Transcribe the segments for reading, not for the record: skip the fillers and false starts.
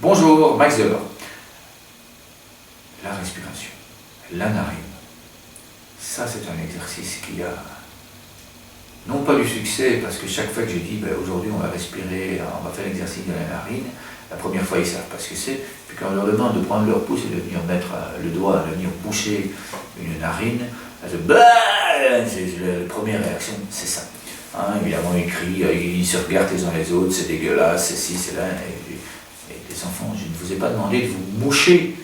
Bonjour, Max Delors. La respiration, la narine, ça c'est un exercice qui a non pas du succès, parce que chaque fois que je dis aujourd'hui on va respirer, on va faire l'exercice de la narine, la première fois ils savent pas ce que c'est, puis quand on leur demande de prendre leur pouce et de venir mettre le doigt, de venir boucher une narine, la première réaction c'est ça. Hein, évidemment ils crient, ils se regardent les uns les autres, c'est dégueulasse, c'est ci, c'est là, et les enfants, je ne vous ai pas demandé de vous moucher.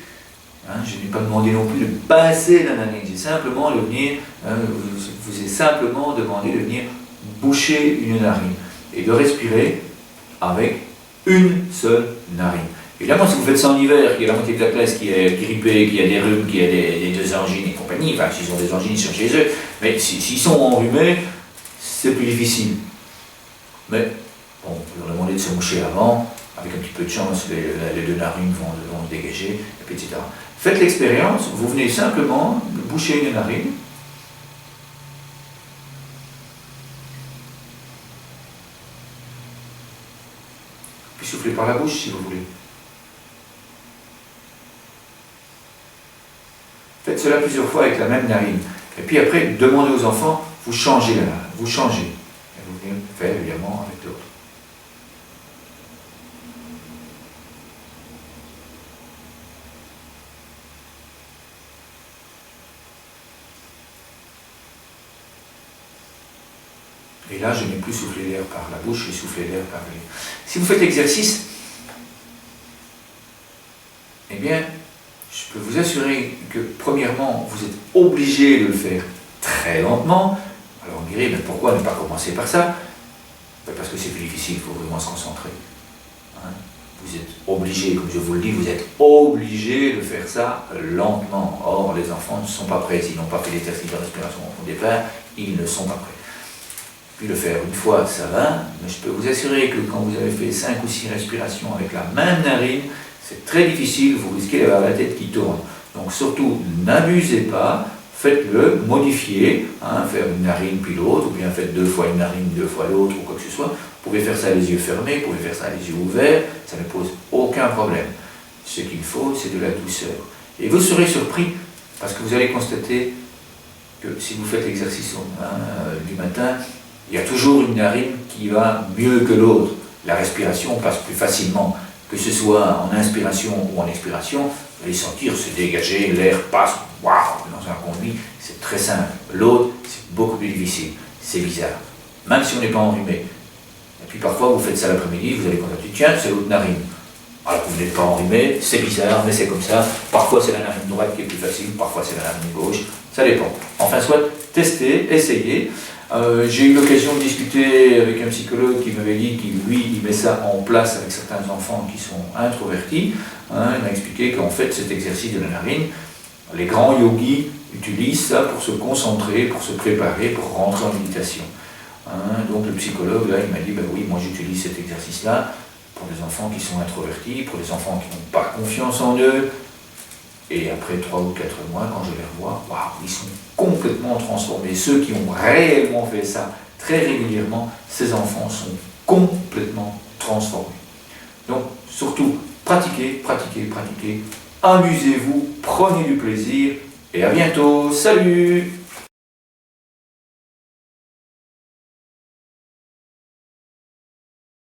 Hein, je n'ai pas demandé non plus de passer la narine, j'ai simplement de venir, vous ai simplement demandé de venir boucher une narine et de respirer avec une seule narine. Évidemment, si vous faites ça en hiver, qu'il y a la moitié de la classe qui est grippée, qui a des rhumes, qui a des deux angines et compagnie, enfin, s'ils ont des angines, ils sont chez eux, mais s'ils sont enrhumés, c'est plus difficile. Mais, bon, vous leur demandez de se moucher avant, avec un petit peu de chance, les deux narines vont se dégager, etc. Faites l'expérience, vous venez simplement boucher une narine, puis soufflez par la bouche si vous voulez. Faites cela plusieurs fois avec la même narine. Et puis après, demandez aux enfants, vous changez la narine, vous changez. Et vous venez faire évidemment avec l'autre. Et là, je n'ai plus soufflé l'air par la bouche, j'ai soufflé l'air par les... Si vous faites l'exercice, eh bien, je peux vous assurer que, premièrement, vous êtes obligé de le faire très lentement. Alors on dirait, mais pourquoi ne pas commencer par ça? Parce que c'est plus difficile, il faut vraiment se concentrer. Hein? Vous êtes obligé, comme je vous le dis, vous êtes obligé de faire ça lentement. Or, les enfants ne sont pas prêts, s'ils n'ont pas fait l'exercice de respiration au départ, ils ne sont pas prêts. Puis le faire une fois, ça va, mais je peux vous assurer que quand vous avez fait 5 ou 6 respirations avec la même narine, c'est très difficile, vous risquez d'avoir la tête qui tourne. Donc surtout, n'abusez pas, faites-le, modifiez, hein, faire une narine puis l'autre, ou bien faites 2 fois une narine, 2 fois l'autre, ou quoi que ce soit. Vous pouvez faire ça les yeux fermés, vous pouvez faire ça les yeux ouverts, ça ne pose aucun problème. Ce qu'il faut, c'est de la douceur. Et vous serez surpris, parce que vous allez constater que si vous faites l'exercice du matin, il y a toujours une narine qui va mieux que l'autre. La respiration passe plus facilement, que ce soit en inspiration ou en expiration. Vous allez sentir se dégager, l'air passe, waouh, dans un conduit, c'est très simple. L'autre, c'est beaucoup plus difficile, c'est bizarre, même si on n'est pas enrhumé. Et puis parfois, vous faites ça l'après-midi, vous allez constater, tiens, c'est l'autre narine. Alors vous n'êtes pas enrhumé, c'est bizarre, mais c'est comme ça. Parfois, c'est la narine droite qui est plus facile, parfois, c'est la narine gauche, ça dépend. Enfin, soit testez, essayez. J'ai eu l'occasion de discuter avec un psychologue qui m'avait dit qu'il, lui, il met ça en place avec certains enfants qui sont introvertis. Hein, il m'a expliqué qu'en fait, cet exercice de la narine, les grands yogis utilisent ça pour se concentrer, pour se préparer, pour rentrer en méditation. Hein, donc le psychologue, là, il m'a dit, ben oui, moi j'utilise cet exercice-là pour les enfants qui sont introvertis, pour les enfants qui n'ont pas confiance en eux. Et après 3 ou 4 mois, quand je les revois, waouh, ils sont complètement transformés. Ceux qui ont réellement fait ça très régulièrement, ces enfants sont complètement transformés. Donc, surtout, pratiquez, pratiquez, pratiquez. Amusez-vous, prenez du plaisir. Et à bientôt. Salut!